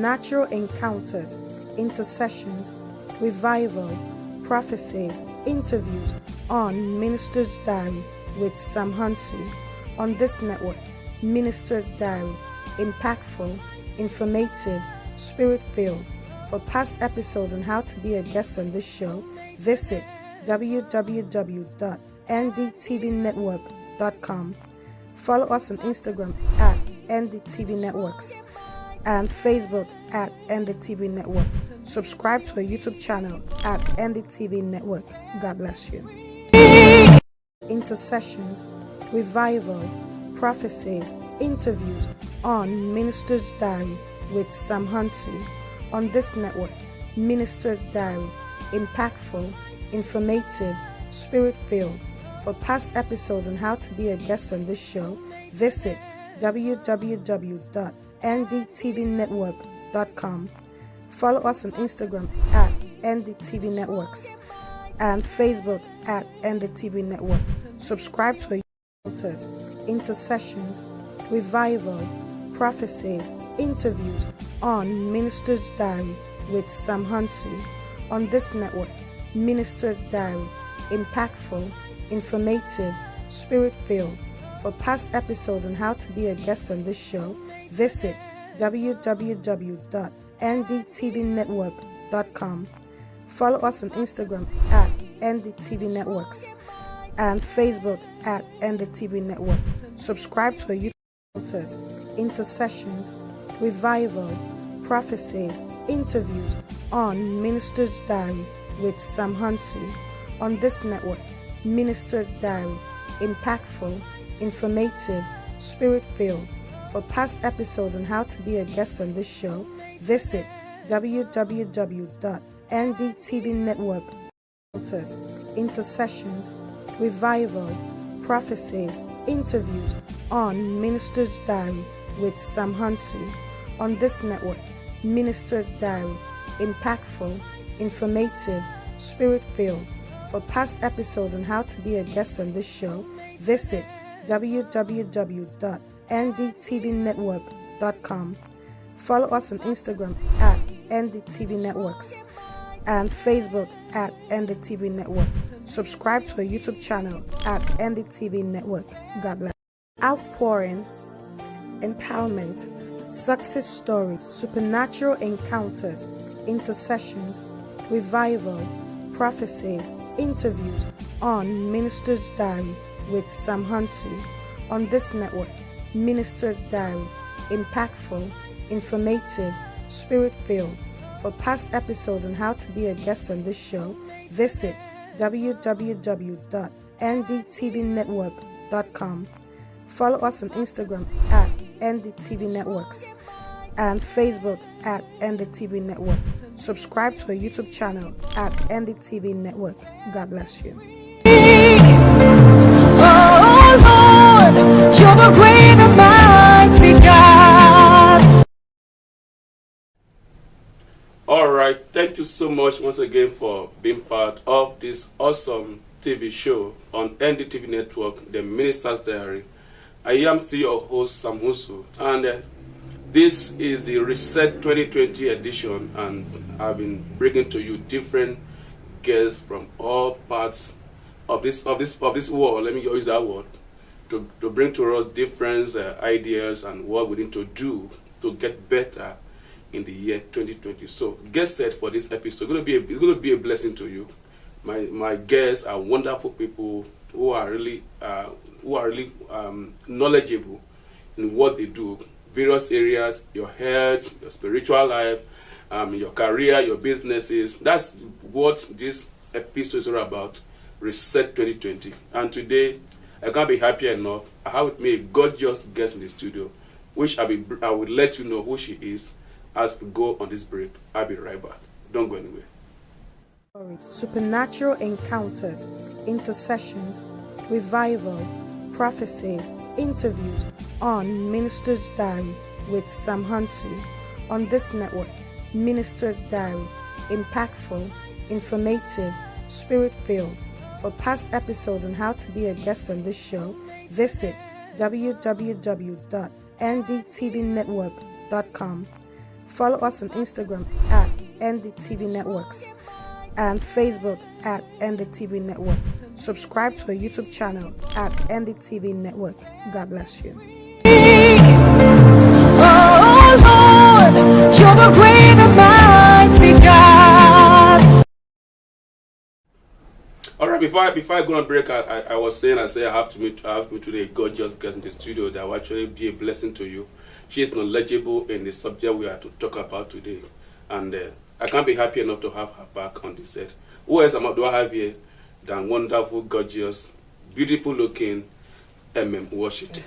supernatural encounters, intercessions, revival, prophecies, interviews on Minister's Diary with Sam Hunsu. On this network, Minister's Diary, impactful, informative, spirit-filled. For past episodes on how to be a guest on this show, visit www.ndtvnetwork.com. Follow us on Instagram at NDTVNetworks and Facebook at NDTV Network. Subscribe to our YouTube channel at NDTV Network. God bless you. Intercessions, revival, prophecies, interviews on Minister's Diary with Sam Hunsu. On this network, Minister's Diary, impactful, informative, spirit-filled. For past episodes on how to be a guest on this show, visit www.ndtvnetwork.com. Follow us on Instagram at NDTV Networks and Facebook at NDTV Network. Subscribe to our YouTube, intercessions, revival, prophecies, interviews on Minister's Diary with Sam Hunsu. On this network, Minister's Diary, impactful, informative, spirit-filled. For past episodes on how to be a guest on this show, visit www.ndtvnetwork.com. Follow us on Instagram at NDTV Networks and Facebook at NDTV Network. Subscribe to our YouTube channels, intercessions, revival, prophecies, interviews on Minister's Diary with Sam Hunsu. On this network, Minister's Diary, impactful, informative, spirit-filled. For past episodes on how to be a guest on this show, visit www.ndtvnetwork.com. Intercessions, revival, prophecies, interviews on Minister's Diary with Sam Hunsu. On this network, Minister's Diary, impactful, informative, spirit-filled. For past episodes on how to be a guest on this show, visit www.ndtvnetwork.com. Follow us on Instagram at NDTV Networks and Facebook at NDTV Network. Subscribe to our YouTube channel at NDTV Network. God bless. Outpouring, empowerment, success stories, supernatural encounters, intercessions, revival, prophecies, interviews on Minister's Diary with Sam Hunsu. On this network, Minister's Diary, impactful, informative, spirit-filled. For past episodes on how to be a guest on this show, visit www.ndtvnetwork.com. Follow us on Instagram at NDTV Networks and Facebook at NDTV Network. Subscribe to our YouTube channel at NDTV Network. God bless you. Oh Lord, you're the great and mighty God. All right, thank you so much once again for being part of this awesome TV show on NDTV Network, The Minister's Diary. I am still your host, Sam Hunsu, and this is the Reset 2020 edition, and I've been bringing to you different guests from all parts of this world. Let me use that word to bring to us different ideas and what we need to do to get better in the year 2020. So get set for this episode. It's going to be a blessing to you. My guests are wonderful people who are really knowledgeable in what they do, various areas, your health, your spiritual life, your career, your businesses. That's what this episode is all about, Reset 2020. And today, I can't be happy enough. I have with me a gorgeous guest in the studio, which I will let you know who she is as we go on this break. I'll be right back. Don't go anywhere. Supernatural encounters, intercessions, revival, prophecies, interviews on Minister's Diary with Sam Hunsu. On this network, Minister's Diary, impactful, informative, spirit-filled. For past episodes on how to be a guest on this show, visit www.ndtvnetwork.com. Follow us on Instagram at NDTV Networks and Facebook at NDTV Network. Subscribe to our YouTube channel at NDTV Network. God bless you. Oh Lord, you're the great and mighty God. All right, before I go on break, I was saying I have to meet today a gorgeous guest in the studio that will actually be a blessing to you. She is knowledgeable in the subject we are to talk about today, and I can't be happy enough to have her back on the set. Who else do I have here than wonderful, gorgeous, beautiful looking Washington?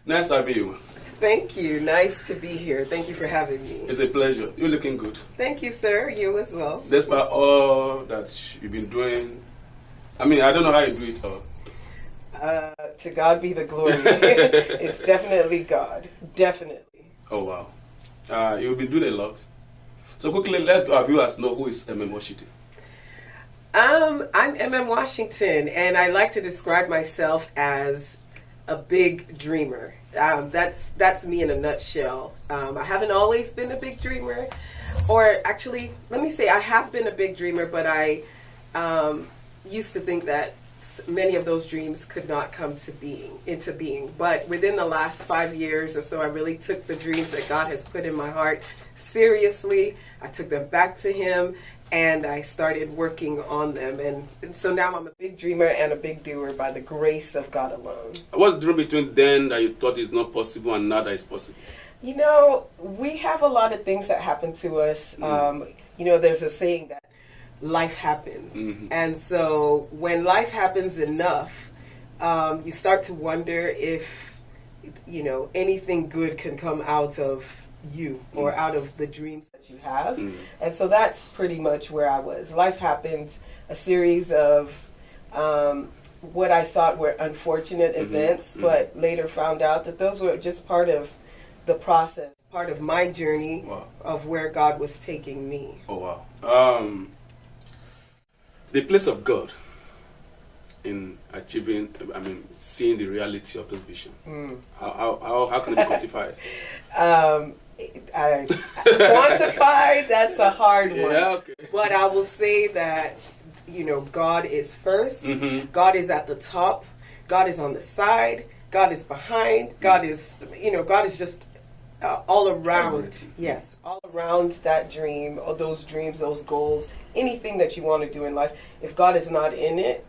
Nice having you. Thank you. Nice to be here. Thank you for having me. It's a pleasure. You're looking good. Thank you, sir. You as well. Despite all that you've been doing, I mean, I don't know how you do it all. To God be the glory. It's definitely God. Definitely. Oh, wow. You've been doing a lot. So quickly, let our viewers know who is Washington. I'm Washington, and I like to describe myself as a big dreamer. That's me in a nutshell. I haven't always been a big dreamer, or actually, let me say I have been a big dreamer, but I used to think that many of those dreams could not come into being. But within the last 5 years or so, I really took the dreams that God has put in my heart seriously. I took them back to Him, and I started working on them. And so now I'm a big dreamer and a big doer by the grace of God alone. What's the difference between then that you thought is not possible and now that it's possible? You know, we have a lot of things that happen to us. You know, there's a saying that life happens. Mm-hmm. And so when life happens enough, you start to wonder if, you know, anything good can come out of you or out of the dreams that you have. And so that's pretty much where I was. Life happens, a series of what I thought were unfortunate events, but later found out that those were just part of the process, part of my journey of where God was taking me. Oh, wow. The place of God in achieving, seeing the reality of this vision. How can it be quantified? Quantified, that's a hard one. Yeah, okay. But I will say that, you know, God is first. Mm-hmm. God is at the top. God is on the side. God is behind. God is, you know, God is just all around. Everything. Yes, all around that dream, or those dreams, those goals, anything that you want to do in life. If God is not in it,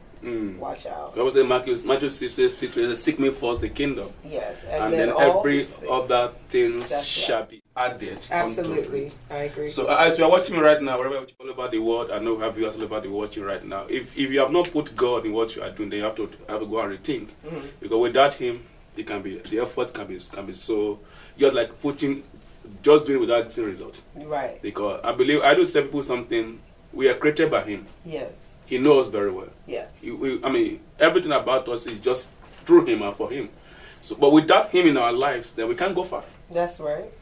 watch out. I was saying Matthew 6 seek me first the kingdom. Yes, and then every other things shall be added. Absolutely, I agree. So as you are watching me right now, wherever you all over the world, I know we have viewers all over the world watching right now. If you have not put God in what you are doing, then you have to go and rethink. Because without Him, it can be the effort can be so. You're like doing it without seeing result. Right. Because I do tell people something. We are created by Him. Yes. He knows very well. Yes. Everything about us is just through Him and for Him. So, but without Him in our lives, then we can't go far. That's right.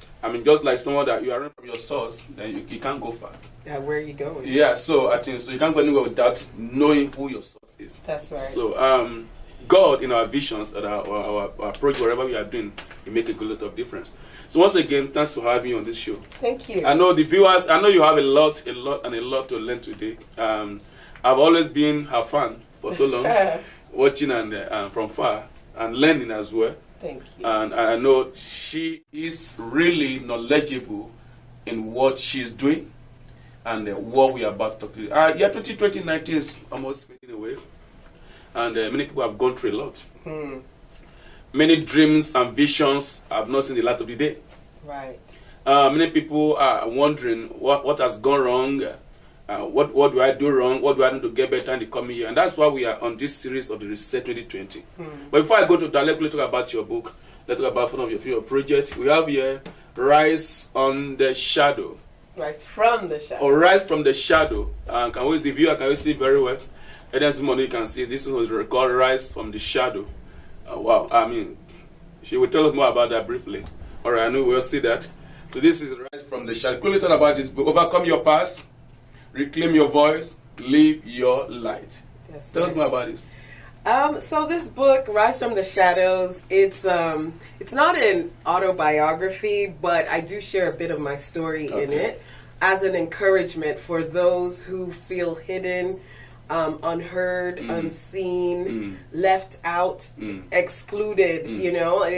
Just like someone that you are from your source, then you can't go far. Yeah, where are you going? Yeah, so I think you can't go anywhere without knowing who your source is. That's right. So, God in our visions and our approach, whatever we are doing, it make a good lot of difference. So once again, thanks for having me on this show. Thank you. I know the viewers, I know you have a lot to learn today. I've always been her fan for so long, watching and from far and learning as well. Thank you. And I know she is really knowledgeable in what she's doing and what we are about to talk to. 2019 is almost fading away. And many people have gone through a lot. Many dreams and visions have not seen the light of the day. Right. Many people are wondering what has gone wrong. What do I do wrong? What do I need to get better in the coming year? And that's why we are on this series of the Reset 2020. But before I go to that, let me talk about your book. Let's talk about one of your projects. We have here Rise on the Shadow. Rise from the Shadow. Or Rise from the Shadow. Can we see very well? And then somebody you can see this is what we call Rise from the Shadow. Wow, she will tell us more about that briefly. All right, I know we'll see that. So this is Rise from the Shadow. Quickly talk about this book. Overcome your past, reclaim your voice, live your light. Tell us more about this. So this book, Rise from the Shadows, it's not an autobiography, but I do share a bit of my story in it as an encouragement for those who feel hidden, unheard, unseen, left out, excluded. You know,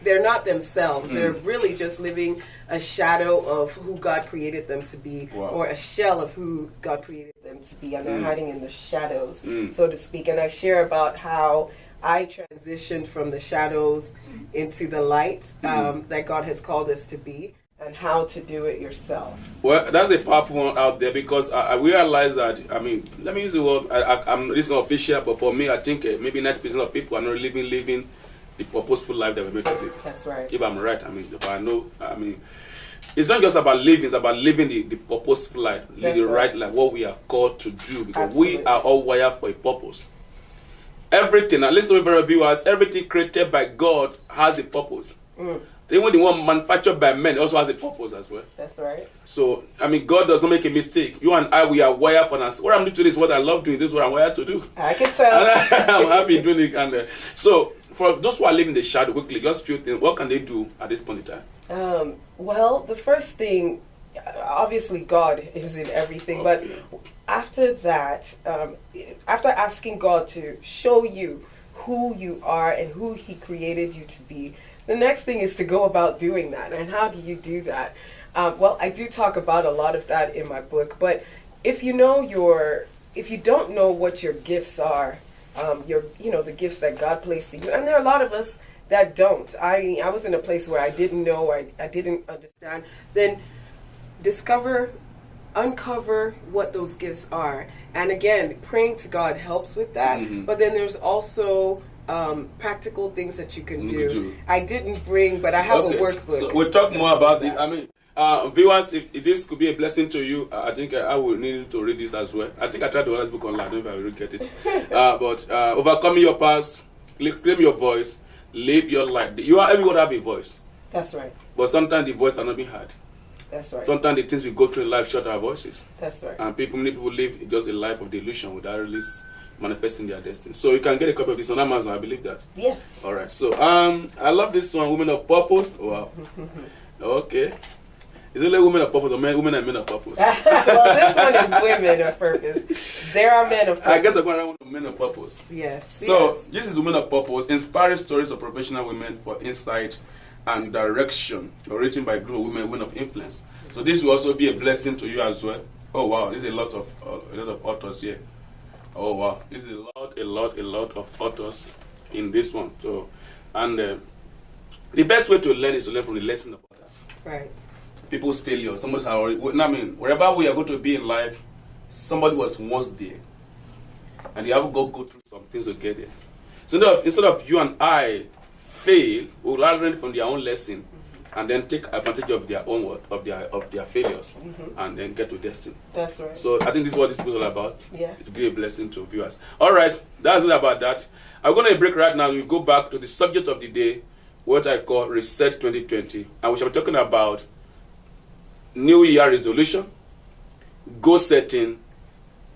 they're not themselves. They're really just living a shadow of who God created them to be, or a shell of who God created them to be, and they're hiding in the shadows, so to speak. And I share about how I transitioned from the shadows into the light that God has called us to be, and how to do it yourself. Well, that's a powerful one out there, because I realize that, I mean, let me use the word, this is not official, but for me, I think maybe 90% of people are not living the purposeful life that we're meant to live. That's right. If I'm right, I mean, if I know, I mean, it's not just about living, it's about living the purposeful life, the right life, what we are called to do, because we are all wired for a purpose. Everything, and listen to very viewers, everything created by God has a purpose. Even the one manufactured by men also has a purpose as well. That's right. So, I mean, God does not make a mistake. You and I, we are wired for us. What I'm doing today is what I love doing. This is what I'm wired to do. I can tell. And I'm happy doing it. And so, for those who are living in the shadow, quickly, just a few things. What can they do at this point in time? Well, the first thing, obviously God is in everything, but after that, after asking God to show you who you are and who He created you to be, the next thing is to go about doing that. And how do you do that? Well, I do talk about a lot of that in my book, but if you don't know what your gifts are, the gifts that God placed in you, and there are a lot of us that don't. I was in a place where I didn't know, I didn't understand. Then uncover what those gifts are. And again, praying to God helps with that. But then there's also practical things that you can do. I didn't bring, but I have a workbook. So we'll talk more about this. I mean, viewers, if this could be a blessing to you, I think I will need to read this as well. I think I tried to order this book online. I don't know if I will get it. But overcoming your past, claim your voice, live your life. Everyone have a voice. That's right. But sometimes the voice cannot be heard. That's right. Sometimes the things we go through in life shut our voices. That's right. And many people live just a life of delusion without really manifesting their destiny. So you can get a copy of this on Amazon, I believe that. Yes. All right. So I love this one, Women of Purpose. Wow. Okay. Is it like women of purpose or women and men of purpose? Well, this one is women of purpose. There are men of purpose. I guess I'm going to run men of purpose. Yes. So this is Women of Purpose, inspiring stories of professional women for insight and direction, written by women of influence. So this will also be a blessing to you as well. Oh wow, there's a lot of authors here. Oh wow, this is a lot of authors in this one. So, and the best way to learn is to learn from the lesson of others. Right. People's failure. Somebody's already. I mean, wherever we are going to be in life, somebody was once there, and you have to go through some things to get there. So instead of you and I fail, we will learn from their own lesson, and then take advantage of their own of their failures, and then get to destiny. That's right. So I think this is what this book is all about. Yeah. To be a blessing to viewers. All right, that's it about that. I'm going to break right now. We go back to the subject of the day, what I call Reset 2020, and we shall be talking about New Year resolution, goal setting,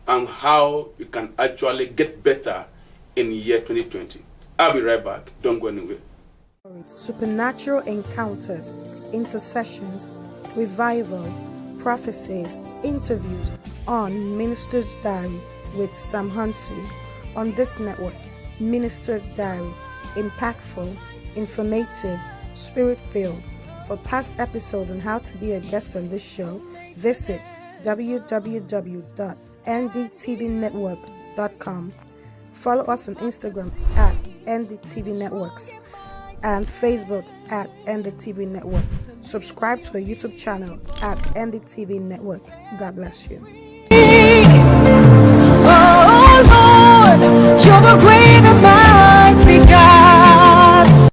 and how you can actually get better in year 2020. I'll be right back. Don't go anywhere. Supernatural encounters, intercessions, revival, prophecies, interviews on Minister's Diary with Sam Hunsu on this network. Minister's Diary, impactful, informative, spirit-filled. For past episodes and how to be a guest on this show, visit www.ndtvnetwork.com. Follow us on Instagram at ndtvnetworks and Facebook at ndtv network. Subscribe to our YouTube channel at ndtv network. God bless you. Oh Lord, you're the great and mighty God.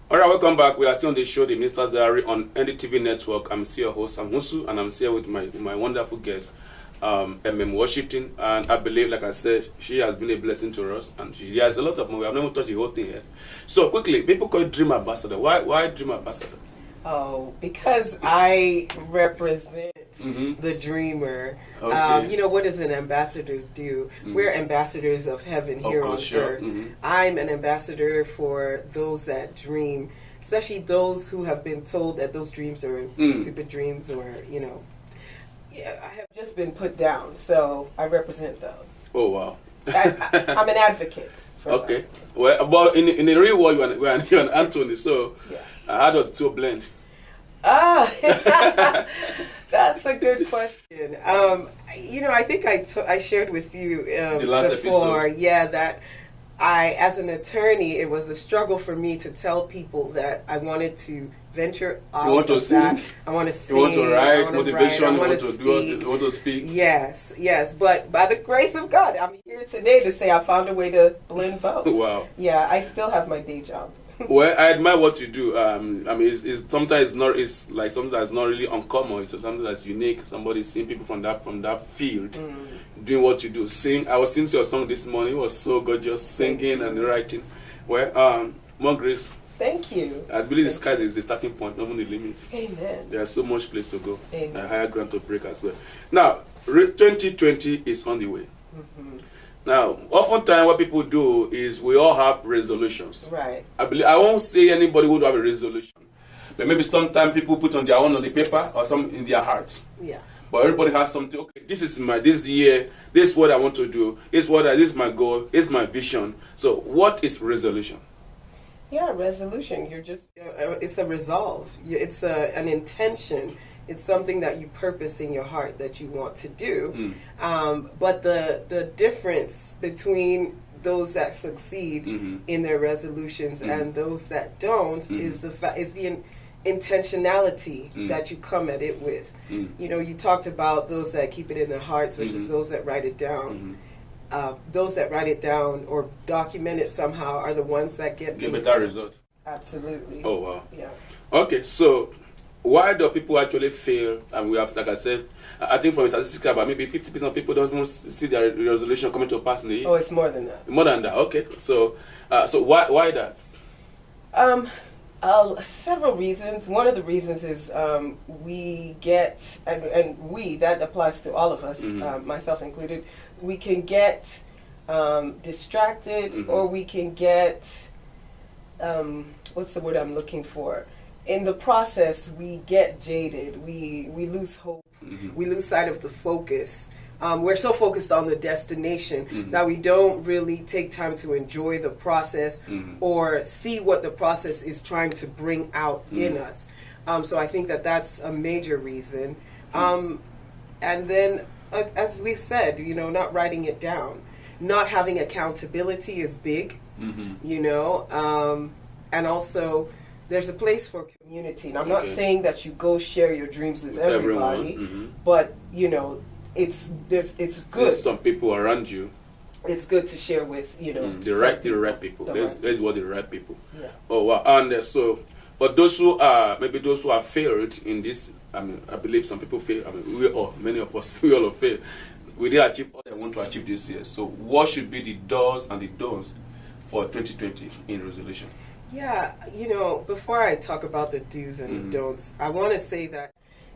Alright, welcome back. We are still on the show, The Minister's Diary on NDTV Network. I'm still your host, Hunsu, and I'm here with my wonderful guest, Washington. And I believe, like I said, she has been a blessing to us, and she has a lot of money. We have never touched the whole thing yet. So quickly, people call you Dream Ambassador. Why Dream Ambassador? Oh, because I represent the dreamer. Okay. You know, what does an ambassador do? We're ambassadors of heaven here on earth. I'm an ambassador for those that dream, especially those who have been told that those dreams are stupid dreams, or, you know, I have just been put down, so I represent those. Oh, wow. I'm an advocate. Okay. Well, but in the real world, you're an Anthony, so how does the two blend? That's a good question. You know, I think I shared with you the last before, episode. that as an attorney, it was a struggle for me to tell people that I wanted to venture out. You want to sing? I want to sing. You want to write, motivation, you want to speak. Yes. But by the grace of God, I'm here today to say I found a way to blend both. Wow. Yeah, I still have my day job. Well, I admire what you do. I mean, it's sometimes it's like something that's not really uncommon. It's something that's unique. Somebody seeing people from that field doing what you do. Sing. I was singing your song this morning. It was so good, just singing and writing. Well, more grace. Thank you. I believe the sky is the starting point, not even the limit. Amen. There's so much place to go. Amen. A higher ground to break as well. Now, 2020 is on the way. Now, oftentimes what people do is we all have resolutions. Right. I won't say anybody would have a resolution. But maybe sometimes people put on their own on the paper or some in their hearts. Yeah. But everybody has something. Okay, this year, this is what I want to do. This is my goal. This is my vision. So, what is resolution? Yeah, resolution. You're just, it's a resolve. It's an intention. It's something that you purpose in your heart that you want to do. But the difference between those that succeed in their resolutions and those that don't is the intentionality that you come at it with. You know, you talked about those that keep it in their hearts versus those that write it down. Those that write it down or document it somehow are the ones that get better results. Absolutely. Oh, wow. Yeah. Okay, so why do people actually fail? And we have, like I said, I think from a statistical, about maybe 50% of people don't even see their resolution coming to pass in the year. Oh, it's more than that. More than that. Okay, so why that? Several reasons. One of the reasons is we get, and we, that applies to all of us, myself included, we can get distracted or we can get, what's the word I'm looking for? In the process, we get jaded. We lose hope. We lose sight of the focus. We're so focused on the destination that we don't really take time to enjoy the process or see what the process is trying to bring out in us. So I think that that's a major reason. And then, as we've said, you know, not writing it down. Not having accountability is big, you know, and also there's a place for community. And I'm not saying that you go share your dreams with everybody, but, you know, it's good. There's some people around you. It's good to share with, you know, the right people. That's what the right people. Yeah. Oh wow! And so, but those who are failed in this, I mean, I believe some people fail. I mean, many of us, we all have failed. We didn't achieve what they want to achieve this year. So, what should be the do's and the don'ts for 2020 in resolution? Yeah, you know, before I talk about the do's and the don'ts, I want to say that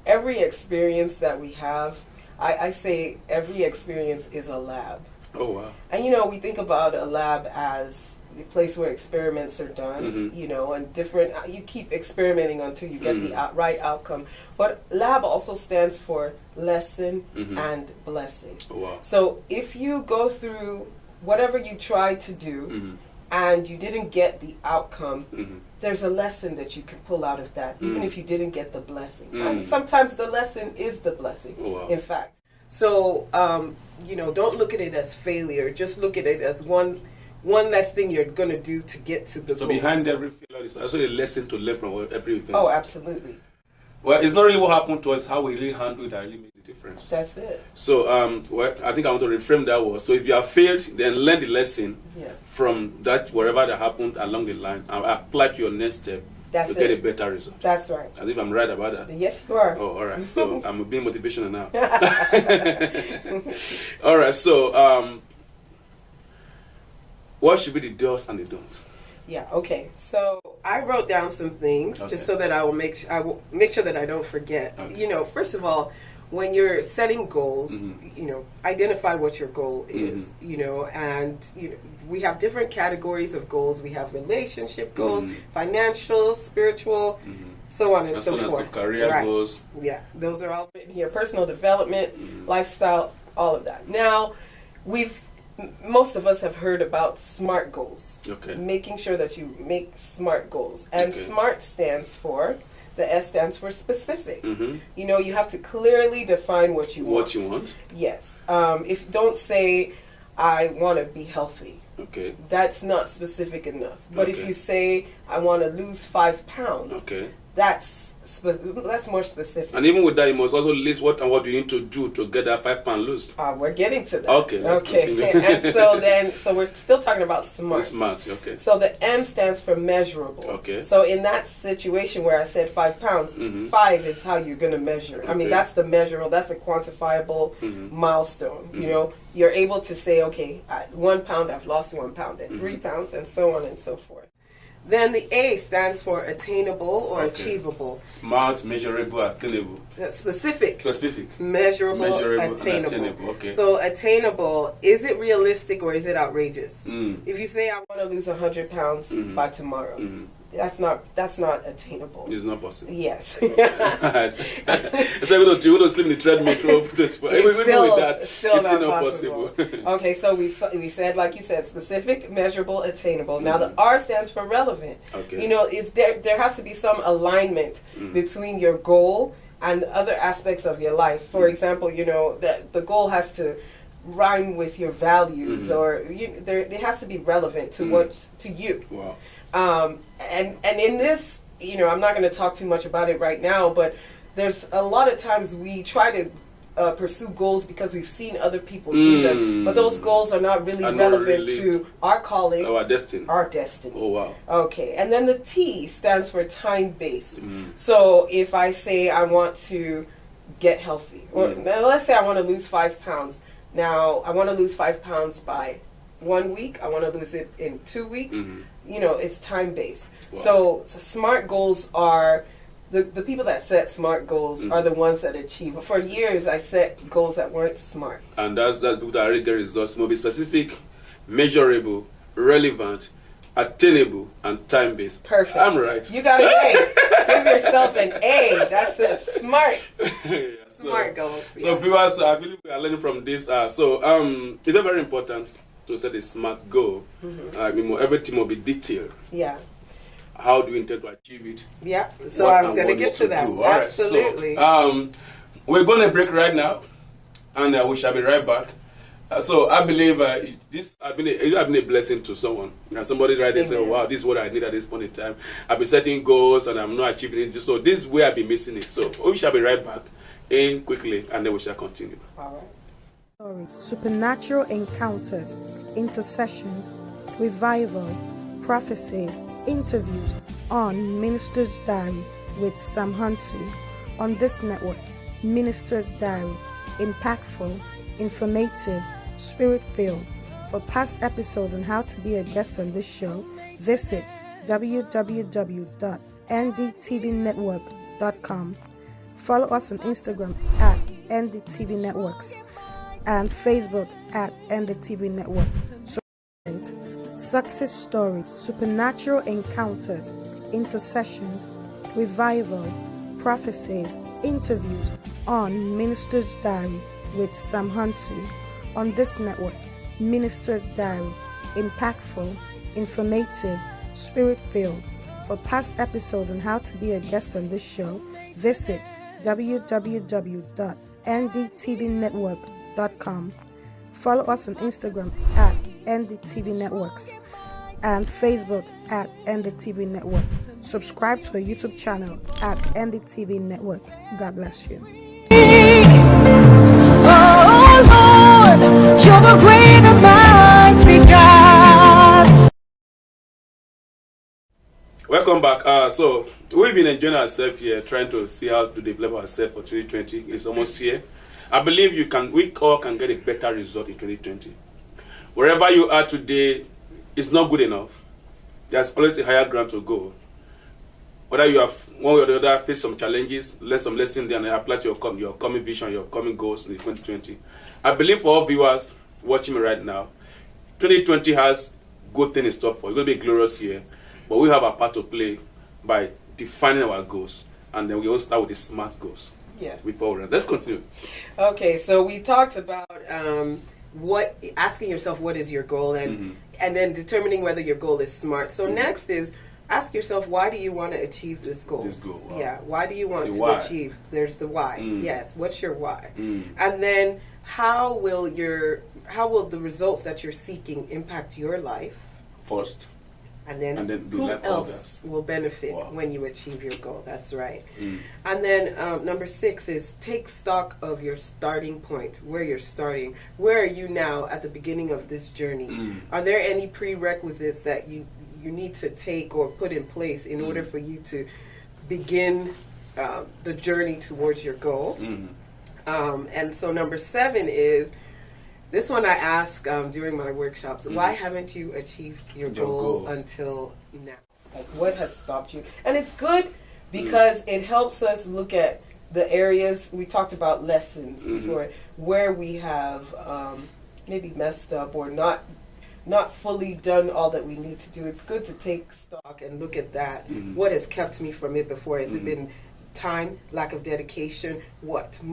every experience that we have, I say every experience is a lab. Oh, wow. And, you know, we think about a lab as the place where experiments are done, you know, and you keep experimenting until you get the right outcome. But lab also stands for lesson and blessing. Oh, wow. So if you go through whatever you try to do, and you didn't get the outcome, there's a lesson that you can pull out of that, even if you didn't get the blessing. And sometimes the lesson is the blessing, in fact. So, you know, don't look at it as failure. Just look at it as one less thing you're going to do to get to the goal. So behind every failure is also a lesson to learn from every event. Oh, absolutely. Well, it's not really what happened to us, how we really handle it that really made the difference. That's it. So, well, I think I want to reframe that word. So if you have failed, then learn the lesson from that, wherever that happened along the line, and apply to your next step to get a better result. That's right. As if I'm right about that. Yes, you are. Oh, all right. So I'm being motivational now. All right. So, what should be the do's and the don'ts? Yeah. Okay. So I wrote down some things just so that I will make sure that I don't forget. You know, first of all, when you're setting goals, you know, identify what your goal is, you know, and we have different categories of goals. We have relationship goals, financial, spiritual, so on and so forth. Career goals. Yeah, those are all written here. Personal development, lifestyle, all of that. Now, most of us have heard about SMART goals. Okay. Making sure that you make SMART goals. And SMART stands for, the S stands for specific. You know, you have to clearly define what you want. What you want? Yes. If don't say, I want to be healthy. Okay. That's not specific enough. But if you say, I want to lose 5 pounds, that's more specific. And even with that, you must also list what you need to do to get that 5 pound loose. We're getting to that. Okay. And so we're still talking about SMART. SMART, okay. So the M stands for measurable. Okay. So in that situation where I said 5 pounds, 5 is how you're going to measure. I mean, that's the measurable, that's the quantifiable milestone. You know, you're able to say, okay, at 1 pound, I've lost 1 pound, at 3 pounds, and so on and so forth. Then the A stands for attainable or achievable. SMART, measurable, attainable. That's specific. Specific. Measurable, attainable. Okay. So attainable, is it realistic or is it outrageous? If you say I want to lose 100 pounds by tomorrow, that's not attainable. It's not possible. Yes. It's like you want to sleep in the treadmill. It's still not possible. Okay, so we said, like you said, specific, measurable, attainable. Now the R stands for relevant. Okay. You know, there has to be some alignment between your goal and other aspects of your life. For example, you know, the goal has to rhyme with your values, or it has to be relevant to to you. Wow. And in this, you know, I'm not going to talk too much about it right now, but there's a lot of times we try to pursue goals because we've seen other people do them, but those goals are not really relevant to our calling, our destiny. Oh, wow. Okay, and then the T stands for time-based. So if I say I want to get healthy, or let's say I want to lose 5 pounds. Now, I want to lose 5 pounds by 1 week. I want to lose it in 2 weeks. You know, it's time-based. Wow. So SMART goals are, the people that set SMART goals are the ones that achieve. For years, I set goals that weren't SMART. And that's people that already get results. Must be specific, measurable, relevant, attainable, and time-based. Perfect. I'm right. You got an A. Give yourself an A. That's a SMART. SMART goals. So viewers, I believe we are learning from this. It's very important to set a SMART goal. Everything will be detailed. Yeah. How do you intend to achieve it? Yeah. So I was going to get to that. Absolutely. So, we're going to break right now, and we shall be right back. So I believe this has been a blessing to someone. And somebody right there said, "Wow, this is what I need at this point in time. I've been setting goals and I'm not achieving it. So this is where I've been missing it." So we shall be right back in quickly, and then we shall continue. All right. Stories, supernatural encounters, intercessions, revival, prophecies, interviews on Minister's Diary with Sam Hunsu on this network. Minister's Diary, impactful, informative, spirit-filled. For past episodes on how to be a guest on this show, visit www.ndtvnetwork.com. Follow us on Instagram at ndtvnetworks and Facebook at ndtvnetwork. Success stories, supernatural encounters, intercessions, revival, prophecies, interviews on Minister's Diary with Sam Hunsu on this network. Minister's Diary, impactful, informative, spirit-filled. For past episodes on how to be a guest on this show, visit www.ndtvnetwork.com. Follow us on Instagram at ndtvnetworks and Facebook at ndtvnetwork. Subscribe to our YouTube channel at ndtv network. God bless you. Oh Lord, you're the great and mighty God. Welcome back. So we've been enjoying ourselves here, trying to see how to develop ourselves for 2020. It's almost here. I believe we all can get a better result in 2020. Wherever you are today, it's not good enough. There's always a higher ground to go. whether you have one way or the other faced some challenges, learn some lessons there, and apply to your coming vision, your coming goals in 2020. I believe for all viewers watching me right now, 2020 has good things in store for you. It's going to be a glorious year, but we have a part to play by defining our goals, and then we all start with the SMART goals. Yeah. Let's continue. Okay, so we talked about asking yourself what is your goal, and then determining whether your goal is SMART. So next is ask yourself, why do you want to achieve this goal? Wow. Yeah, why do you want to achieve? There's the why. Yes, what's your why? And then how will the results that you're seeking impact your life? First. And then who else will benefit when you achieve your goal? That's right. And then number 6 is take stock of your starting point, where you're starting. Where are you now at the beginning of this journey? Are there any prerequisites that you need to take or put in place in order for you to begin the journey towards your goal? And so number 7 is, this one I ask during my workshops, why haven't you achieved your goal until now? Like, what has stopped you? And it's good because it helps us look at the areas, we talked about lessons before, where we have maybe messed up or not fully done all that we need to do. It's good to take stock and look at that. What has kept me from it before? Has it been time, lack of dedication,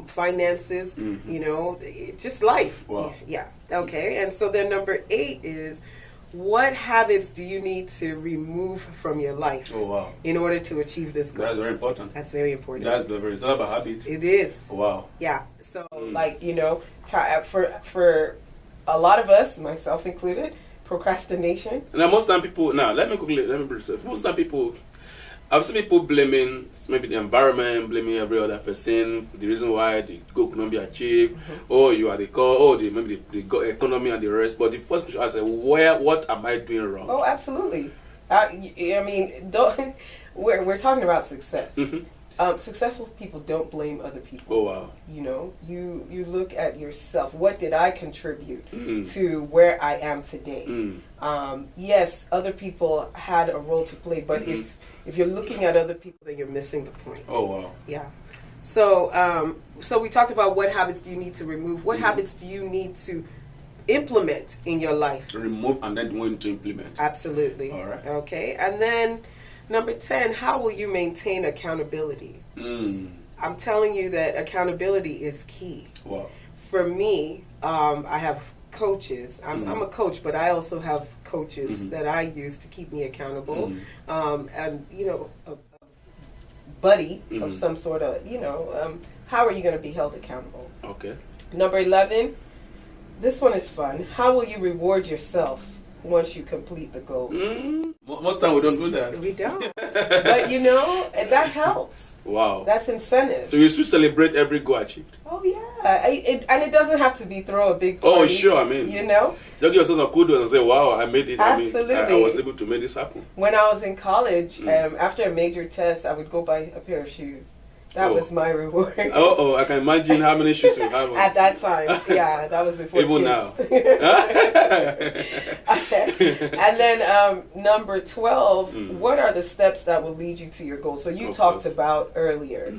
finances, just life. Wow. Yeah. Okay. And so then number 8 is, what habits do you need to remove from your life in order to achieve this goal? That's very important. That's very important. It's all about habits. It is. Wow. Yeah. So for a lot of us, myself included, procrastination. Now most time people, most time people, I've seen people blaming maybe the environment, blaming every other person, the reason why the goal could not be achieved, or you are the cause, or maybe the economy and the rest. But the first question I said, what am I doing wrong? Oh, absolutely. We're talking about success. Successful people don't blame other people. Oh, wow. You look at yourself. What did I contribute to where I am today? Yes, other people had a role to play, but if you're looking at other people, then you're missing the point. Oh, wow. Yeah. So we talked about what habits do you need to remove. What habits do you need to implement in your life? Remove and then going to implement. Absolutely. All right. Okay. And then number 10, how will you maintain accountability? I'm telling you that accountability is key. Wow. For me, I have coaches. I'm a coach, but I also have coaches that I use to keep me accountable. And, a buddy of some sort of, how are you going to be held accountable? Okay. Number 11, this one is fun. How will you reward yourself once you complete the goal? Most time we don't do that. We don't. But and that helps. Wow. That's incentive. So you should celebrate every goal achieved. Oh yeah. And it doesn't have to be throw a big party. Oh sure, Just give yourself some kudos and say, wow, I made it. Absolutely. I was able to make this happen. When I was in college, after a major test, I would go buy a pair of shoes. That was my reward. I can imagine how many shoes you have. At that time, yeah, that was before even kids. now. And then number 12, what are the steps that will lead you to your goal? So you talked about earlier,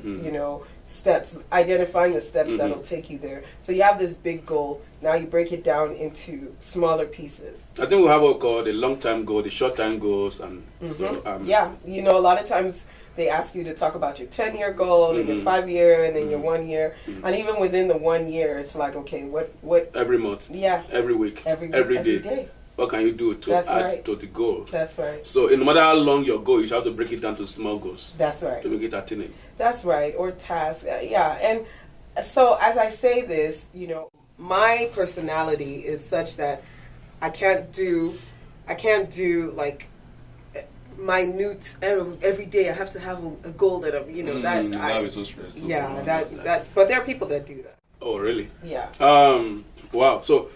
steps, identifying the steps that will take you there. So you have this big goal. Now you break it down into smaller pieces. I think we have what we call the long-term goal, the short-term goals, and yeah, a lot of times they ask you to talk about your 10-year goal, and your 5-year, and then your 1 year. And even within the 1 year, it's like, okay, what? Every month. Yeah. Every week. Every day. What can you do to add to the goal? That's right. So no matter how long your goal, you have to break it down to small goals. That's right. To make it attainable. That's right. Or tasks. Yeah. And so as I say this, my personality is such that I can't do like minute every day. I have to have a goal that I'm, that is so stressful. Yeah, that. But there are people that do that. Oh, really? Yeah. Wow. So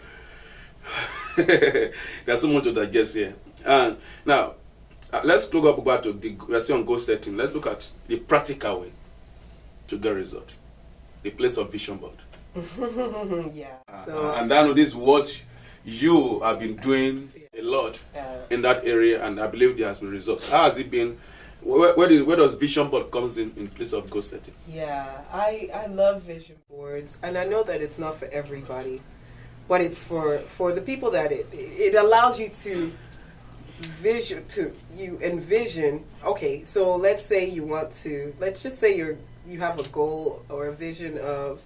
there's so much to digest here. And now let's go back to we're still on goal setting. Let's look at the practical way to get result. The place of vision board. Yeah. And I know this is what you have been doing a lot in that area, and I believe there has been results. How has it been where does vision board comes in place of goal setting? Yeah, I love vision boards, and I know that it's not for everybody, but it's for the people that it allows you to envision. Okay, so let's say let's just say you have a goal or a vision of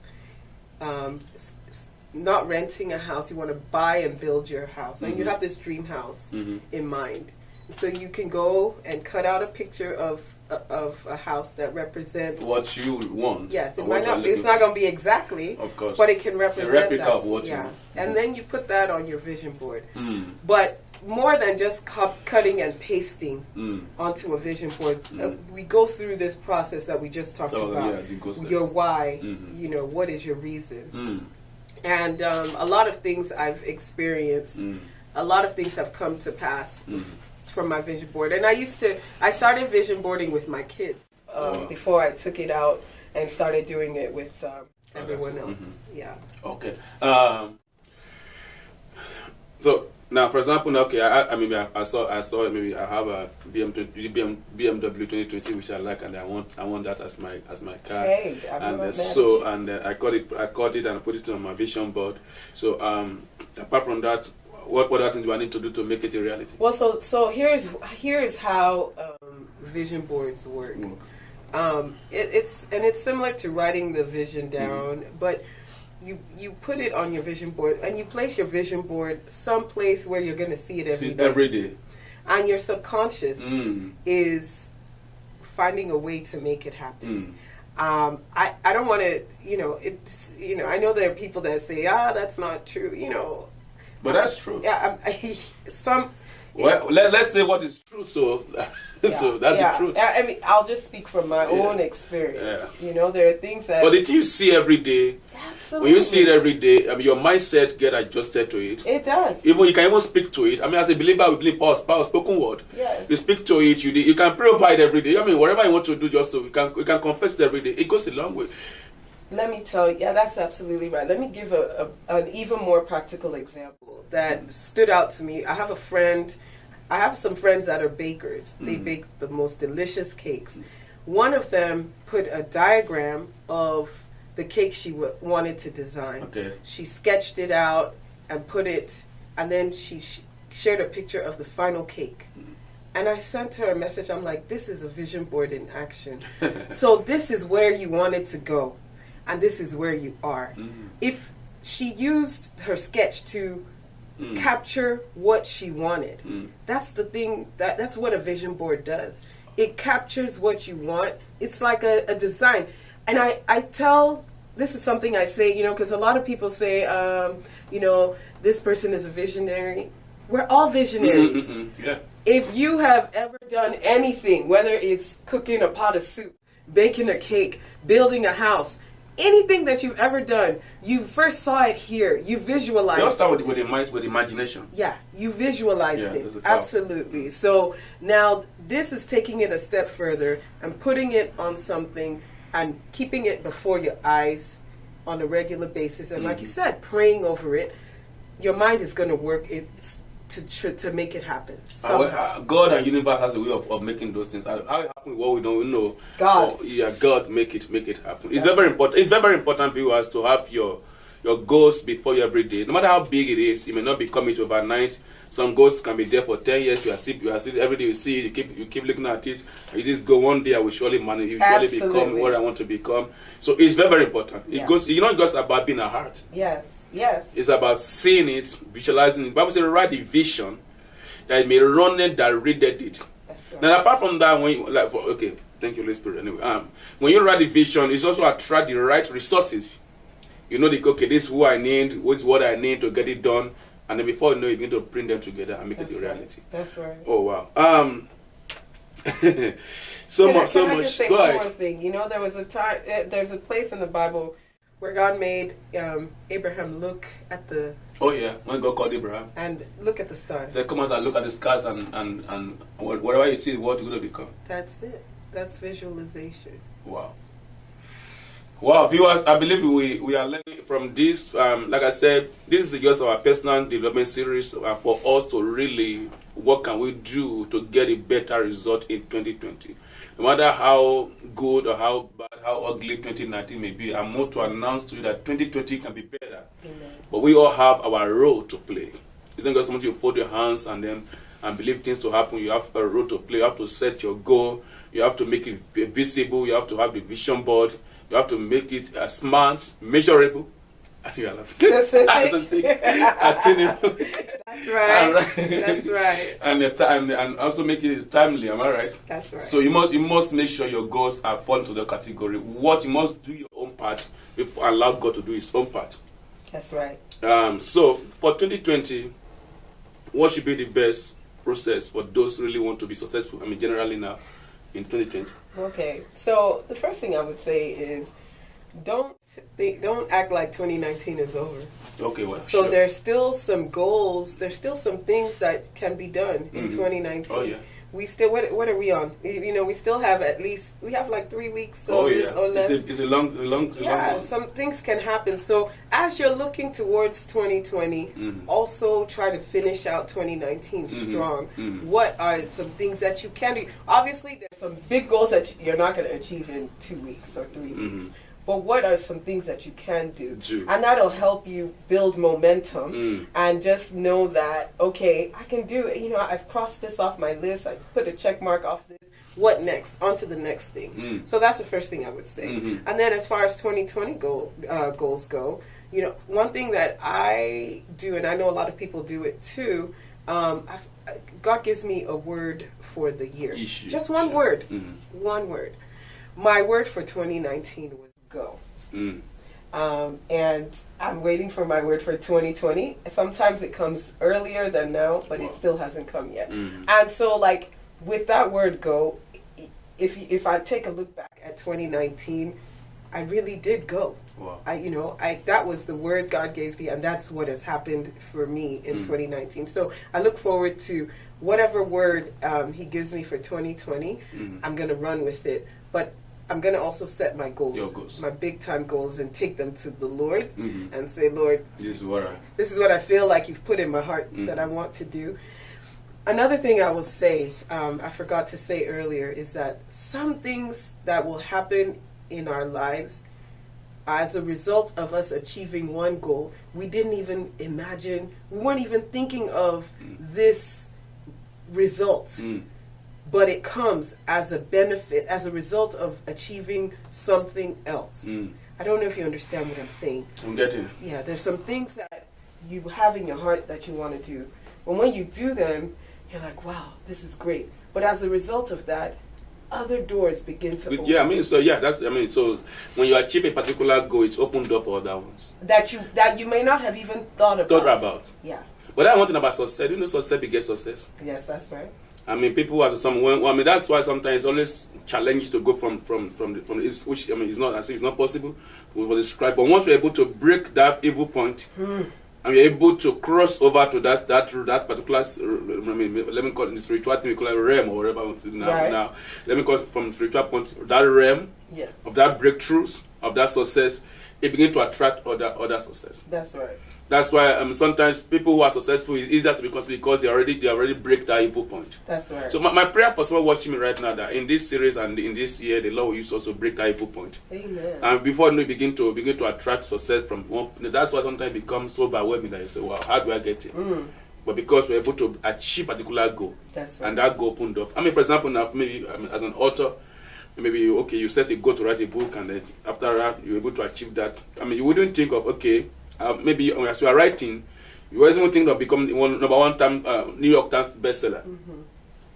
not renting a house. You want to buy and build your house, and you have this dream house in mind. So you can go and cut out a picture of a house that represents what you want. Yes, it might not. It's not going to be exactly, of course, but it can represent a replica that. of what you want. And then you put that on your vision board. But more than just cutting and pasting onto a vision board, we go through this process that we just talked about. Yeah, your why. You know, what is your reason? And a lot of things I've experienced. A lot of things have come to pass from my vision board. And I started vision boarding with my kids before I took it out and started doing it with everyone else. Yeah. Okay. So now, for example, okay, I saw maybe I have a BMW 2020 which I like, and I want that as my car. Hey, and I got it and I put it on my vision board. So apart from that, what other things do I need to do to make it a reality? Well, so here's how vision boards work. It's similar to writing the vision down, but you put it on your vision board and you place your vision board someplace where you're going to see it every day. And your subconscious is finding a way to make it happen. I don't want to, I know there are people that say, that's not true, But that's true. Yeah, let's say what is true. So, so that's the truth. I mean, I'll just speak from my own experience. Yeah. There are things that. But the you see every day. Absolutely. When you see it every day, your mindset get adjusted to it. It does. Even you can even speak to it. As a believer, we believe power spoken word. Yes. You speak to it. You can pray over it every day. whatever you want to do, just so you can confess it every day. It goes a long way. Let me tell you, that's absolutely right. Let me give an even more practical example that stood out to me. I have some friends that are bakers. They bake the most delicious cakes. One of them put a diagram of the cake she wanted to design. Okay. She sketched it out and put it, and then she shared a picture of the final cake. And I sent her a message. I'm like, this is a vision board in action. So this is where you wanted to go. And this is where you are. If she used her sketch to capture what she wanted, that's the thing, that's what a vision board does. It captures what you want. It's like a design. And I tell, this is something I say, because a lot of people say, this person is a visionary. We're all visionaries. Yeah. If you have ever done anything, whether it's cooking a pot of soup, baking a cake, building a house, anything that you've ever done, you first saw it here. You visualized it. You start with imagination. Yeah, you visualized it. Absolutely. So now this is taking it a step further and putting it on something and keeping it before your eyes on a regular basis. And like you said, praying over it. Your mind is going to work to make it happen. God and universe has a way of making those things. How it happens, what we don't know. God. God make it happen. It's very important. It's very important, viewers, to have your goals before you every day. No matter how big it is, it may not be coming overnight. Some goals can be there for 10 years. You are still every day you see it, you keep looking at it. You just go, one day I will surely manage. You surely become what I want to become. So it's very, very important. It goes. It goes about being a heart. Yes. Yes. It's about seeing it, visualizing it. The Bible says, write the vision that it may run it that readeth it. Right. Now, apart from that, thank you, Holy Spirit. Anyway, when you write the vision, it's also attract the right resources. This is who I need, what is what I need to get it done, and then before you know, you need to bring them together and make it a reality. That's right. Oh wow. So much. Can I just say one more thing? There was a time. There's a place in the Bible where God made Abraham look at the... Oh yeah, when God called Abraham. And look at the stars. So come on and look at the stars and whatever you see, what you're going to become. That's it. That's visualization. Wow. Wow, viewers, I believe we are learning from this. Like I said, this is just our personal development series for us to really, what can we do to get a better result in 2020. no matter how good or how bad, how ugly 2019 may be, I'm more to announce to you that 2020 can be better. Amen. But we all have our role to play. It's not just something you fold your hands and believe things to happen. You have a role to play. You have to set your goal. You have to make it visible. You have to have the vision board. You have to make it smart, measurable. I think I love That's right. That's right. And also make it timely. Am I right? That's right. So you must make sure your goals are fall into the category. What you must do your own part before allow God to do His own part. That's right. So for 2020, what should be the best process for those who really want to be successful? I mean, generally now in 2020. Okay. So the first thing I would say is don't act like 2019 is over. Okay, well, so sure. There's still some goals. There's still some things that can be done in 2019. Oh yeah. We still what are we on? We still have like 3 weeks or less. It's a long. Some things can happen. So as you're looking towards 2020, also try to finish out 2019 strong. What are some things that you can do? Obviously, there's some big goals that you're not going to achieve in 2 weeks or 3 weeks. But what are some things that you can do? And that'll help you build momentum and just know that, okay, I can do it. I've crossed this off my list. I put a check mark off this. What next? On to the next thing. So that's the first thing I would say. And then as far as 2020 goals go, one thing that I do, and I know a lot of people do it too, God gives me a word for the year. Just one word. One word. My word for 2019 was go. And I'm waiting for my word for 2020. Sometimes it comes earlier than now, but it still hasn't come yet. And so, with that word go, if I take a look back at 2019, I really did go. Wow. That was the word God gave me, and that's what has happened for me in 2019. So I look forward to whatever word He gives me for 2020. I'm going to run with it, but I'm going to also set my goals, my big time goals, and take them to the Lord and say, Lord, this is what I feel like You've put in my heart that I want to do. Another thing I will say, I forgot to say earlier, is that some things that will happen in our lives as a result of us achieving one goal, we didn't even imagine, we weren't even thinking of this result. But it comes as a benefit, as a result of achieving something else. I don't know if you understand what I'm saying. I'm getting. Yeah, there's some things that you have in your heart that you want to do. And when you do them, you're like, wow, this is great. But as a result of that, other doors begin to open. Yeah, so when you achieve a particular goal, it's opened door for other ones. That you may not have even thought about. Yeah. But that's one thing about success. You know, success begets success. Yes, that's right. I mean, people have that's why sometimes it's always challenging to go from which it's not as if it's not possible for the scribe. But once you're able to break that evil point, and you're able to cross over to that particular, let me call it the spiritual thing, we call it realm or whatever now. Let me call it from spiritual point, that realm of that breakthroughs, of that success, it begins to attract other success. That's right. That's why sometimes people who are successful is easier to because they already break that evil point. That's right. So my prayer for someone watching me right now, that in this series and in this year, the Lord will use also break that evil point. Amen. And before we begin to attract success from one, that's why sometimes it becomes so overwhelming that you say, wow, how do I get it? But because we're able to achieve a particular goal, that's right. And that goal opened up. I mean, for example, now maybe as an author, maybe you set a goal to write a book, and then after that you're able to achieve that. I mean, you wouldn't think of maybe as you are writing, you always want to think of becoming number one time New York Times bestseller,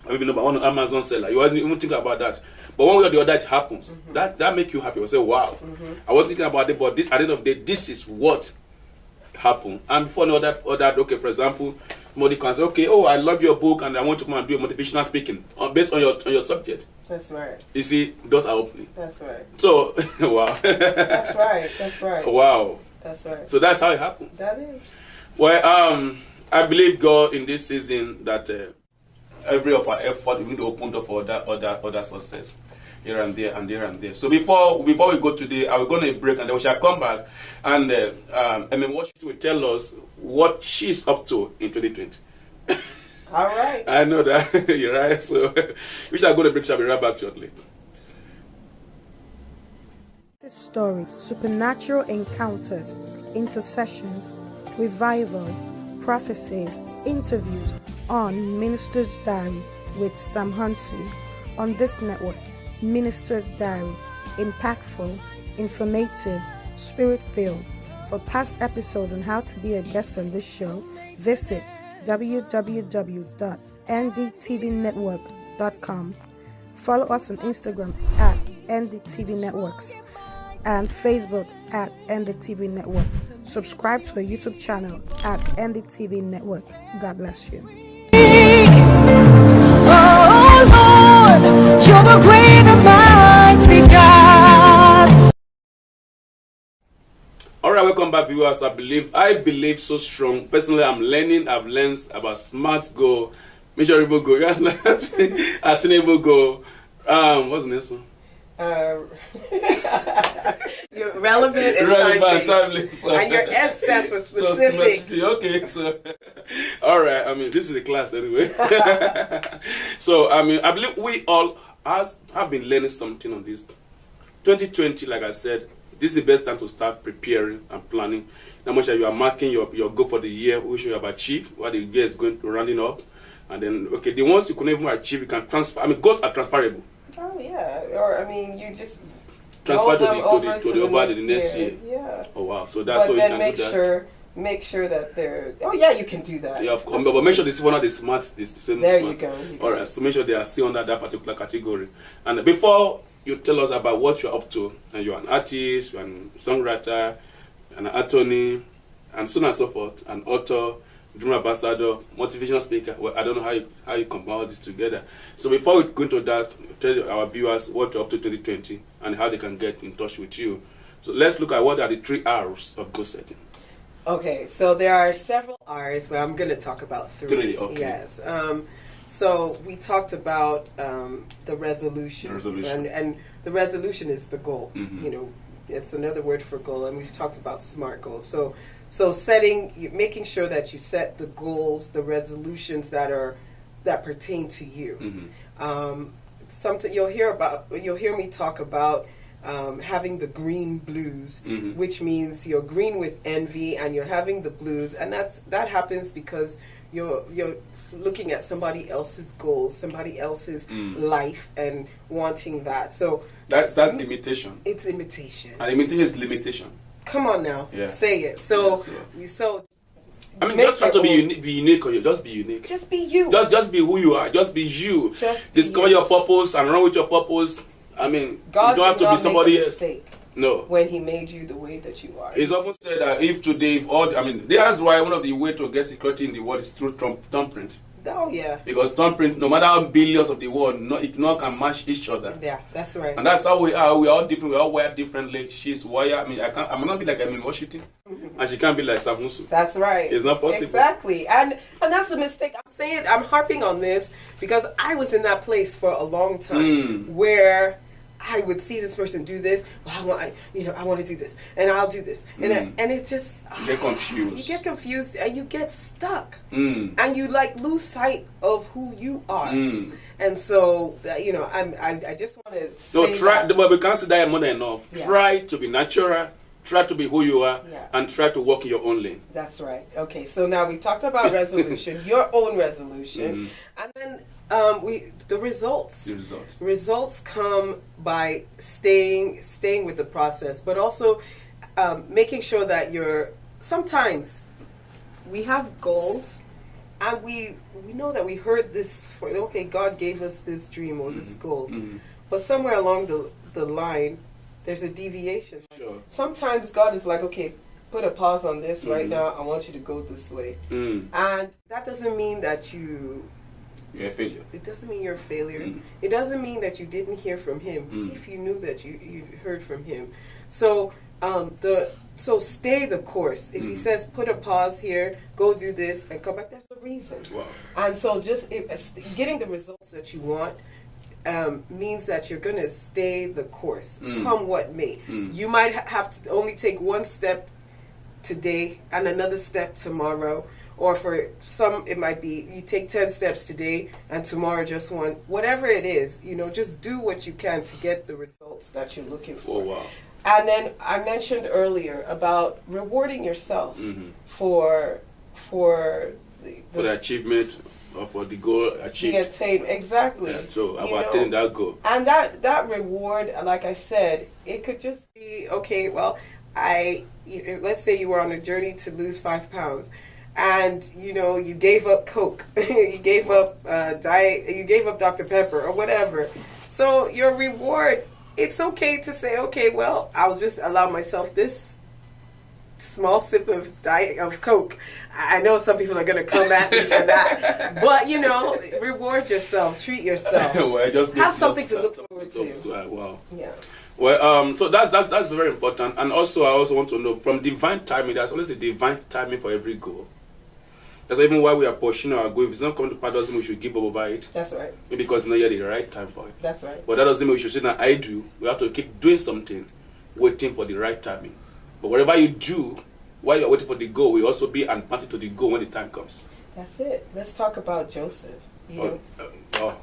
or maybe number one Amazon seller. You always even think about that. But one way or the other, it happens. That make you happy. You say, wow, I wasn't thinking about it, but this at the end of the day, this is what happened. And before okay, for example, somebody can say, okay, I love your book, and I want to come and do a motivational speaking based on your subject. That's right. You see, doors are opening. That's right. So, wow. That's right. That's right. Wow. That's right. So that's how it happens. That is. Well, I believe God in this season that every of our effort we need to open door for other success here and there and there and there. So before we go today, I'm going to break, and then we shall come back, and Washington will tell us what she's up to in 2020. All right. I know that. You're right. So we shall go to break. Shall be right back shortly. Stories, supernatural encounters, intercessions, revival, prophecies, interviews on Minister's Diary with Sam Hunsu. On this network, Minister's Diary, impactful, informative, spirit-filled. For past episodes and how to be a guest on this show, visit www.ndtvnetwork.com. Follow us on Instagram at NDTV Networks and Facebook at NDTV Network. Subscribe to our YouTube channel at NDTV Network. God bless you. Oh Lord, you're the great and mighty God. All right, welcome back, viewers. I believe so strong. Personally, I've learned about smart goal, measurable goal, attainable goal. What's the next one? You're relevant and timely. So. And your S stands for specific. Okay, so all right. I mean, this is the class anyway. So I believe we all have been learning something on this. 2020, like I said, this is the best time to start preparing and planning. How much you are marking your goal for the year, which you have achieved, what the year is going to rounding up, and then the ones you couldn't even achieve, you can transfer. Goals are transferable. Oh yeah, or you just transfer to the next year. Yeah. Oh wow, so that's how you can do that. Make sure that they're. Oh yeah, you can do that. Yeah, of course. But make sure this is one of the smart. The same there smart. You go. All right. So make sure they are still under that particular category. And before you tell us about what you're up to, and you're an artist, you're a songwriter, an attorney, and so on and so forth, an author, dream ambassador, motivational speaker. Well, I don't know how you combine all this together. So before we go into that, tell our viewers what you're up to 2020 and how they can get in touch with you. So let's look at what are the 3 R's of goal setting. Okay, so there are several R's, but I'm going to talk about 3. 3, okay. Yes. So we talked about the resolution. And the resolution is the goal. Mm-hmm. You know, it's another word for goal, and we've talked about SMART goals. So making sure that you set the goals, the resolutions that pertain to you. Mm-hmm. Something you'll hear me talk about having the green blues, mm-hmm. which means you're green with envy and you're having the blues, and that happens because you're looking at somebody else's goals, somebody else's life, and wanting that. So that's imitation. It's imitation. And imitation is limitation. Come on now, yeah. Say it. So just try to be unique, or just be unique. Just be you. Just be who you are. Just be you. Discover your purpose and run with your purpose. God you don't have to be somebody else. No. When He made you the way that you are. It's often said that that's why one of the ways to get security in the world is through thumbprint. Oh yeah. Because thumbprint, no matter how billions of the world, it can match each other. Yeah, that's right. And that's how we are. We are all different. We all wired differently. She's wired. I'm not be like Emily Washington, and she can't be like Sam Hunsu. That's right. It's not possible. Exactly, and that's the mistake. I'm harping on this because I was in that place for a long time where I would see this person do this. Well, I want to do this, and I'll do this, and it's just you get confused. You get confused, and you get stuck, and you lose sight of who you are. And so, I just want to say but we can't say that more than enough. Yeah. Try to be natural. Try to be who you are, and try to walk in your own lane. That's right. Okay, so now we talked about resolution, your own resolution, and then the results. The results. Results come by staying with the process, but also making sure that sometimes we have goals, and we know that we heard this. God gave us this dream or this goal, but somewhere along the line, there's a deviation. Sure. Sometimes God is like, okay, put a pause on this right now. I want you to go this way. And that doesn't mean that you're a failure. It doesn't mean you're a failure. It doesn't mean that you didn't hear from Him if you knew that you heard from Him. So stay the course. If He says put a pause here, go do this, and come back, there's a reason. Wow. And so getting the results that you want means that you're going to stay the course, come what may. You might have to only take one step today and another step tomorrow, or for some it might be you take 10 steps today and tomorrow just one. Whatever it is, just do what you can to get the results that you're looking for. Oh, wow. And then I mentioned earlier about rewarding yourself for the achievement or for the goal achieved. The attain, exactly. Yeah, so I've attained that goal. And that reward, like I said, it could just be, okay, well, let's say you were on a journey to lose 5 pounds. And you gave up Coke, you gave up diet, you gave up Dr. Pepper or whatever. So your reward, it's okay to say, okay, well, I'll just allow myself this small sip of Coke. I know some people are going to come at me for that, but reward yourself, treat yourself, well, have something to look forward to. Wow. Yeah. Well, so that's very important. And also, I also want to know, from divine timing, there's always a divine timing for every goal. That's even why we are pursuing our goal. If it's not coming to pass, doesn't mean we should give up over it. That's right. Maybe because it's not yet the right time for it. That's right. But that doesn't mean we should say that I do. We have to keep doing something, waiting for the right timing. But whatever you do, while you're waiting for the goal, will also be and planted to the goal when the time comes. That's it. Let's talk about Joseph.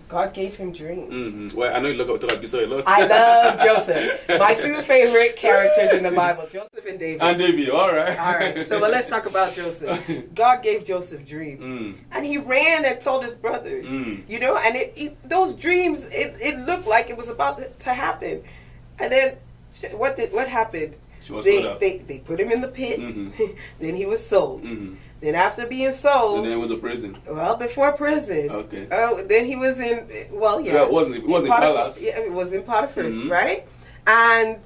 God gave him dreams. Well, I know you talk about Joseph a lot. I love Joseph. My 2 favorite characters in the Bible, Joseph and David. And David, all right. All right, so let's talk about Joseph. God gave Joseph dreams. And he ran and told his brothers. And those dreams, it looked like it was about to happen. And then what happened? They put him in the pit. Then he was sold. Then after being sold, and then he went to prison. Well, before prison. Okay. Oh, then he was in. Well, yeah. Yeah, it wasn't Palace. Yeah, it was in Potiphar's, right? And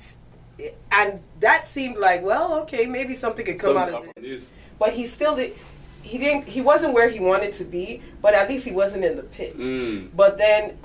that seemed like, well, okay, maybe something could come out of this. But he still did. He wasn't where he wanted to be, but at least he wasn't in the pit. But then,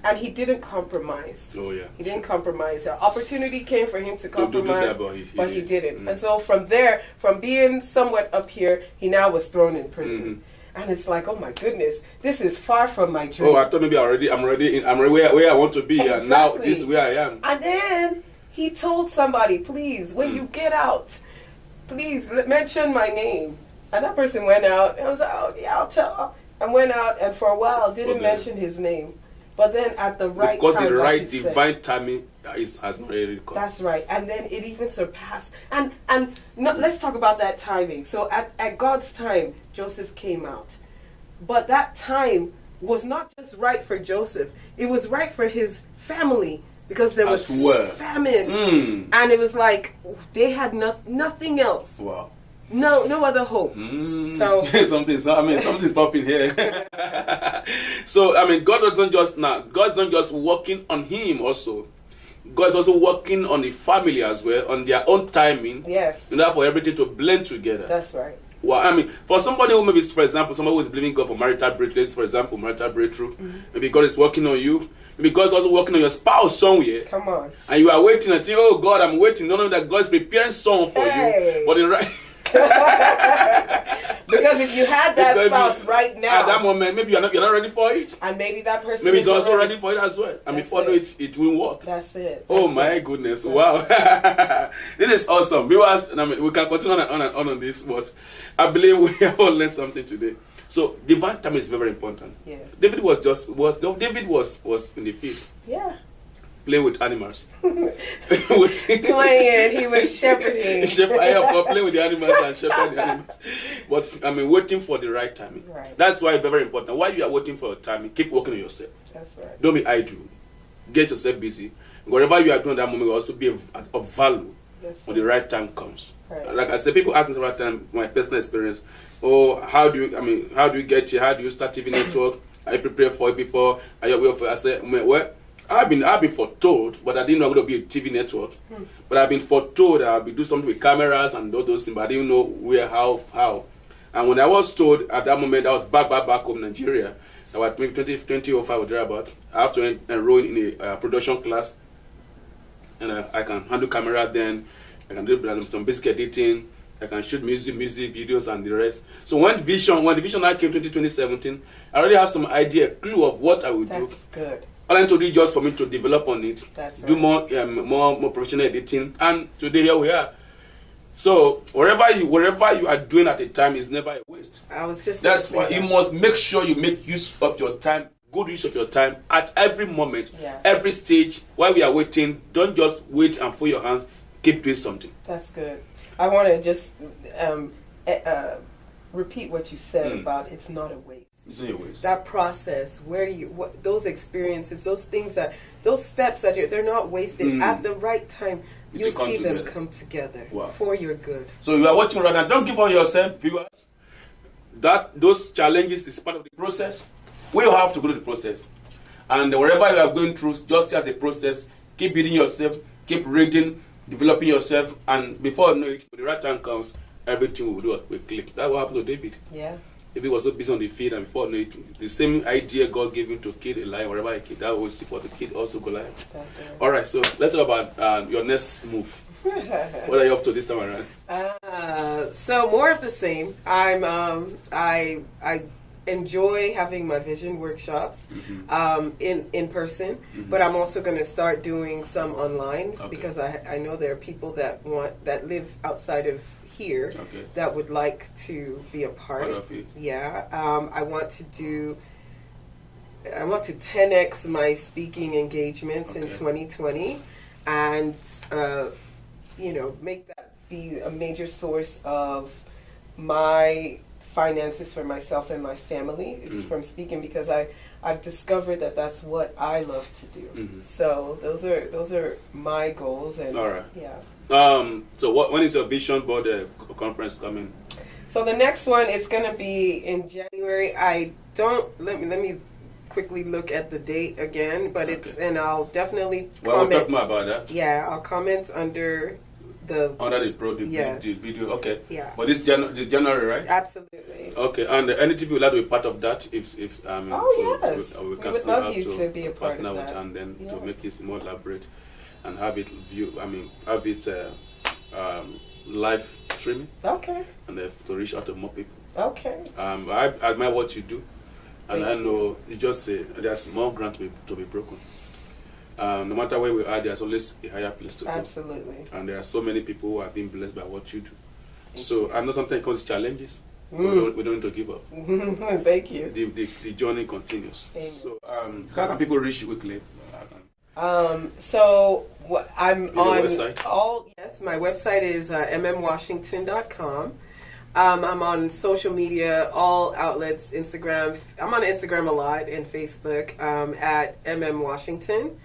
and he didn't compromise. Oh yeah. He didn't compromise. The opportunity came for him to compromise, but he didn't. And so from there, from being somewhat up here, he now was thrown in prison. And it's like, oh my goodness, this is far from my dream. Oh, I thought maybe I'm ready where I want to be, and now this is where I am. And then he told somebody, please, when you get out, please mention my name. And that person went out, and I was like, oh yeah, I'll tell. And went out, and for a while didn't mention his name. But then at the right time, because the right divine timing has not really come. That's right. And then it even surpassed. And let's talk about that timing. So at God's time, Joseph came out. But that time was not just right for Joseph. It was right for his family. Because there was famine. And it was like they had nothing else. Wow. No other hope. So something's popping here. So God's not just working on him also. God's also working on the family as well, on their own timing. Yes. In order for everything to blend together. That's right. Well, for somebody who maybe, for example, somebody who is believing God for marital breakthrough, maybe God is working on you. Maybe God's also working on your spouse somewhere. Come on. And you are waiting and think, oh God, I'm waiting. Don't know that God's preparing someone for you. But in right. Because if you had that spouse right now, at that moment, maybe you're not ready for it, and maybe that person maybe is also ready for it as well. And before it will work. That's it. Oh my goodness! Wow, this is awesome, viewers. We can continue on this, but I believe we have all learned something today. So divine time is very important. Yes. David was in the field. Yeah. Playing with animals. Playing, he was shepherding. Playing with the animals and shepherding the animals. But waiting for the right timing. Right. That's why it's very important. While you are waiting for your timing, keep working on yourself. That's right. Don't be idle. Get yourself busy. Whatever you are doing at that moment will also be of value when the right time comes. Right. Like I said, people ask me several times, my personal experience, how do you get here? How do you start TV network? Are you prepared for it before? Are you aware of it? I said, well, I've been foretold, but I didn't know I'm going to be a TV network. But I've been foretold that I'll be doing something with cameras and all those things, but I didn't know where, how. And when I was told at that moment, I was back home, Nigeria. I was maybe 2005 or thereabout. I have to enroll in a production class, and I can handle camera then. I can do some basic editing. I can shoot music videos and the rest. So when the vision I came 2017, I already have some idea, clue of what I would do. That's good. All I need to do is just for me to develop on it, do right. more professional editing, and today here we are. So whatever you are doing at the time is never a waste. I was just. That's why you must make sure you make use of your time, good use of your time at every moment, every stage. While we are waiting, don't just wait and fold your hands. keep doing something. That's good. I want to just repeat what you said about it's not a waste. It's not a waste. That process, those experiences, those things those steps that they're not wasted. At the right time, you'll see them come together for your good. So you are watching right now. Don't give on yourself, viewers. Those challenges is part of the process. We all have to go through the process. And wherever you are going through, just as a process, keep building yourself, keep reading, developing yourself, and before you know it, when the right time comes, everything will click. That's what happened to David. Yeah. David was so busy on the field, and before you know it, the same idea God gave him to kill a lion, wherever he killed, that was for the kid also Goliath. That's it. All right, so let's talk about your next move. What are you up to this time around? So more of the same. I enjoy having my vision workshops in person, but I'm also going to start doing some online because I know there are people that live outside of here that would like to be a part of it. Yeah, I want to 10x my speaking engagements in 2020, and make that be a major source of my finances for myself and my family is from speaking, because I've discovered that that's what I love to do. So those are my goals. And all right. Yeah. So when is your vision board conference coming? So the next one is going to be in January. Let me quickly look at the date again, but and I'll definitely comment. We'll talk more about that. Yeah, I'll comment under the video. Okay. Yeah. But this January, right? Absolutely. Okay, and NDTV would like to be part of that if yes, we would love you to be a part of that, and then to make it more elaborate and have it live streaming. Okay. And to reach out to more people. Okay. I admire what you do, and I know it's just there's more ground to be broken. No matter where we are, there's always a higher place to go. Absolutely. And there are so many people who have been blessed by what you do. So I know sometimes it causes challenges. We don't need to give up. Thank you. The journey continues. Amen. So how can people reach you quickly? So I'm on website? My website is mmwashington.com. I'm on social media, all outlets, Instagram. I'm on Instagram a lot and Facebook at mmwashington.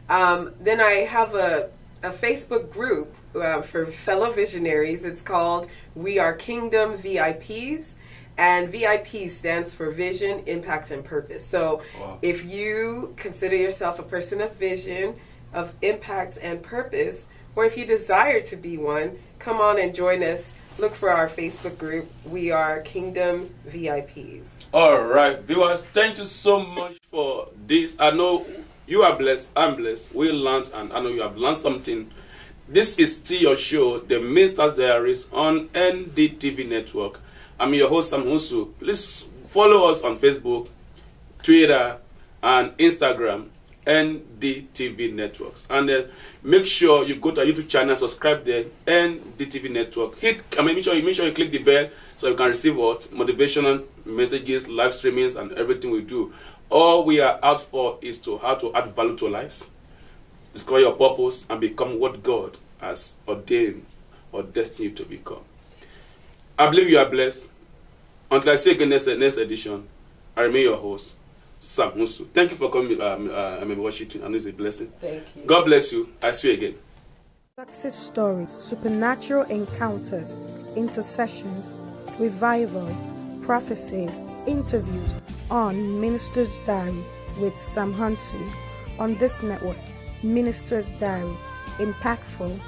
Then I have a Facebook group for fellow visionaries. It's called We Are Kingdom VIPs. And VIP stands for Vision, Impact, and Purpose. So if you consider yourself a person of vision, of impact, and purpose, or if you desire to be one, come on and join us. Look for our Facebook group. We are Kingdom VIPs. All right, viewers, thank you so much for this. I know you are blessed. I'm blessed. We learned, and I know you have learned something. This is still your show, The Minister's Diaries, on NDTV Network. I'm your host, Sam Hunsu. Please follow us on Facebook, Twitter, and Instagram, NDTV Networks. And make sure you go to our YouTube channel, subscribe there, NDTV Network. Make sure you click the bell so you can receive motivational messages, live streamings, and everything we do. All we are out for is how to add value to lives, discover your purpose, and become what God has ordained or destined you to become. I believe you are blessed. Until I see you again next edition, I remain your host, Sam Hunsu. Thank you for coming. I'm in Washington, and it's a blessing. Thank you. God bless you. I see you again. Success stories, supernatural encounters, intercessions, revival, prophecies, interviews on Minister's Diary with Sam Hunsu on this network. Minister's Diary, impactful,